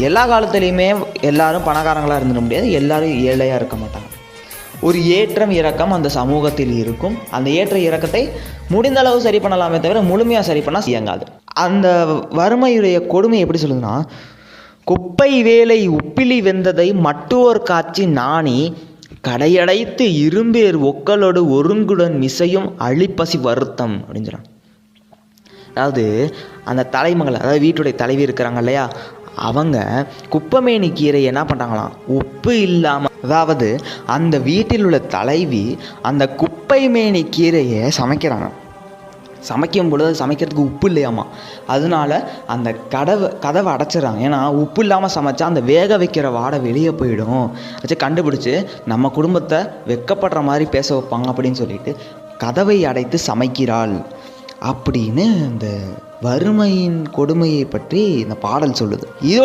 எல்லா காலத்துலேயுமே எல்லாரும் பணக்காரங்களாக இருந்துட முடியாது, எல்லாரும் ஏழையாக இருக்க மாட்டாங்க. ஒரு ஏற்றம் இறக்கம் அந்த சமூகத்தில் இருக்கும். அந்த ஏற்ற இறக்கத்தை முடிந்த அளவு சரி பண்ணலாமே தவிர முழுமையாக சரி பண்ணால் இயங்காது. அந்த வறுமையுடைய கொடுமை எப்படி சொல்லுதுன்னா, குப்பை வேலை உப்பிலி வெந்ததை மட்டுவோர் காட்சி நாணி கடையடைத்து இரும்பேர் ஒக்களோடு ஒருங்குடன் மிசையும் அழிப்பசி வருத்தம் அப்படின்னு சொல்கிறாங்க. அதாவது அந்த தலைமகள், அதாவது வீட்டுடைய தலைவி இருக்கிறாங்க இல்லையா, அவங்க குப்பைமேனி கீரை என்ன பண்ணுறாங்களாம், உப்பு இல்லாமல், அதாவது அந்த வீட்டில் உள்ள தலைவி அந்த குப்பைமேனி கீரையை சமைக்கிறாங்க. சமைக்கும் பொழுது சமைக்கிறதுக்கு உப்பு இல்லையாமா, அதனால அந்த கதவை அடைச்சிடறாங்க. ஏன்னா உப்பு இல்லாமல் சமைச்சா அந்த வேக வைக்கிற வாடை வெளியே போயிடும், வச்சு கண்டுபிடிச்சி நம்ம குடும்பத்தை வெக்கப்படுற மாதிரி பேச வைப்பாங்க அப்படின்னு சொல்லிட்டு கதவை அடைத்து சமைக்கிறாள் அப்படின்னு இந்த வறுமையின் கொடுமையை பற்றி இந்த பாடல் சொல்லுது. இதோட